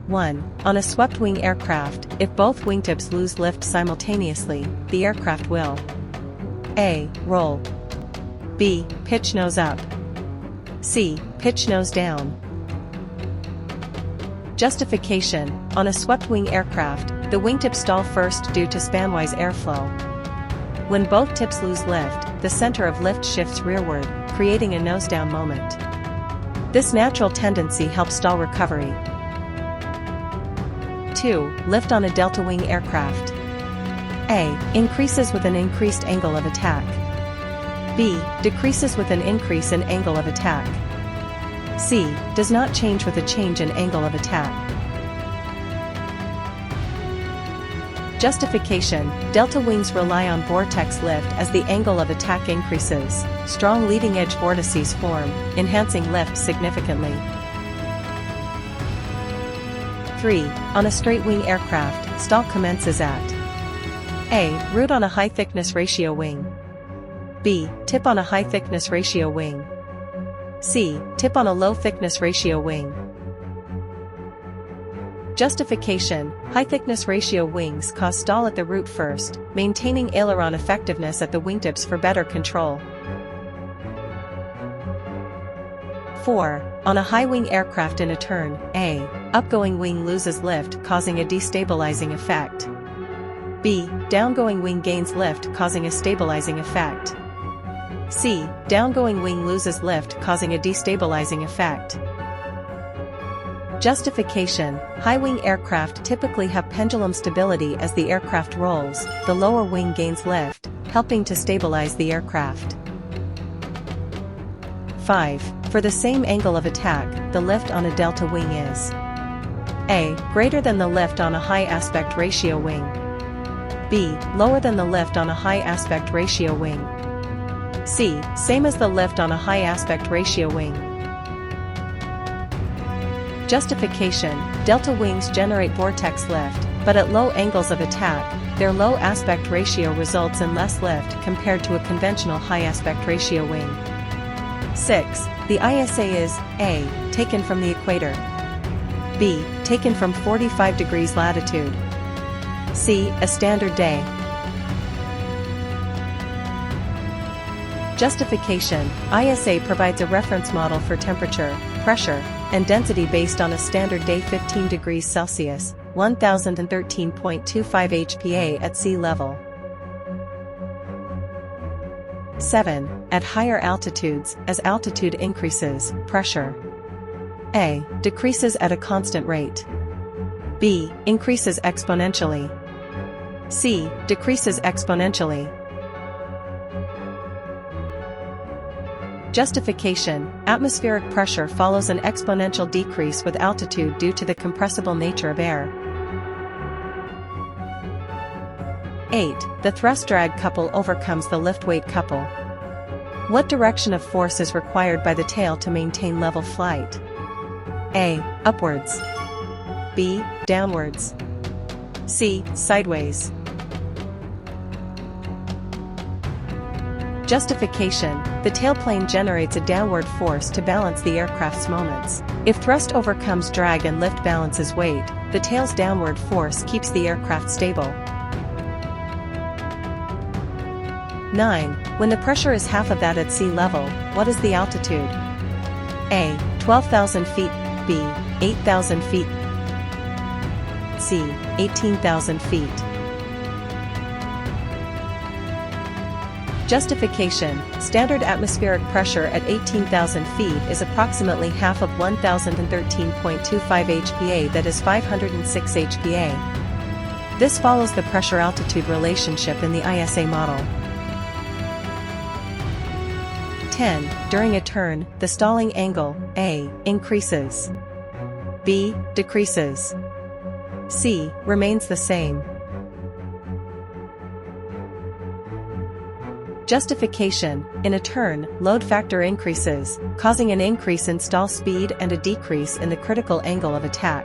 1. On a swept-wing aircraft, if both wingtips lose lift simultaneously, the aircraft will A. Roll. B. Pitch nose up. C. Pitch nose down. Justification. On a swept-wing aircraft, the wingtips stall first due to spanwise airflow. When both tips lose lift, the center of lift shifts rearward, creating a nose-down moment. This natural tendency helps stall recovery. 2. Lift on a delta-wing aircraft. A. Increases with an increased angle of attack. B. Decreases with an increase in angle of attack. C. Does not change with a change in angle of attack. Justification. Delta wings rely on vortex lift as the angle of attack increases. Strong leading-edge vortices form, enhancing lift significantly. 3. On a straight-wing aircraft, stall commences at A. Root on a high-thickness ratio wing. B. Tip on a high-thickness ratio wing. C. Tip on a low-thickness ratio wing. Justification. High-thickness ratio wings cause stall at the root first, maintaining aileron effectiveness at the wingtips for better control. 4. On a high-wing aircraft in a turn, A. Upgoing wing loses lift causing a destabilizing effect. B. Downgoing wing gains lift causing a stabilizing effect. C. Downgoing wing loses lift causing a destabilizing effect. Justification. High-wing aircraft typically have pendulum stability as the aircraft rolls, the lower wing gains lift, helping to stabilize the aircraft. 5. For the same angle of attack, the lift on a delta wing is A. Greater than the lift on a high aspect ratio wing. B. Lower than the lift on a high aspect ratio wing. C. Same as the lift on a high aspect ratio wing. Justification. Delta wings generate vortex lift, but at low angles of attack, their low aspect ratio results in less lift compared to a conventional high aspect ratio wing. 6. The EASA is A. Taken from the equator. B. Taken from 45 degrees latitude. C. A standard day. Justification. EASA provides a reference model for temperature, pressure, and density based on a standard day 15 degrees Celsius, 1013.25 HPA at sea level. 7. At higher altitudes, as altitude increases, pressure A. Decreases at a constant rate. B. Increases exponentially. C. Decreases exponentially. Justification. Atmospheric pressure follows an exponential decrease with altitude due to the compressible nature of air. 8. The thrust-drag couple overcomes the lift-weight couple. What direction of force is required by the tail to maintain level flight? A. Upwards. B. Downwards. C. Sideways. Justification. The tailplane generates a downward force to balance the aircraft's moments. If thrust overcomes drag and lift balances weight, the tail's downward force keeps the aircraft stable. 9. When the pressure is half of that at sea level, what is the altitude? A. 12,000 feet. B. 8,000 feet. C. 18,000 feet. Justification. Standard atmospheric pressure at 18,000 feet is approximately half of 1013.25 HPA, that is 506 HPA. This follows the pressure-altitude relationship in the EASA model. 10. During a turn, the stalling angle, A, increases. B, decreases. C, remains the same. Justification. In a turn, load factor increases, causing an increase in stall speed and a decrease in the critical angle of attack.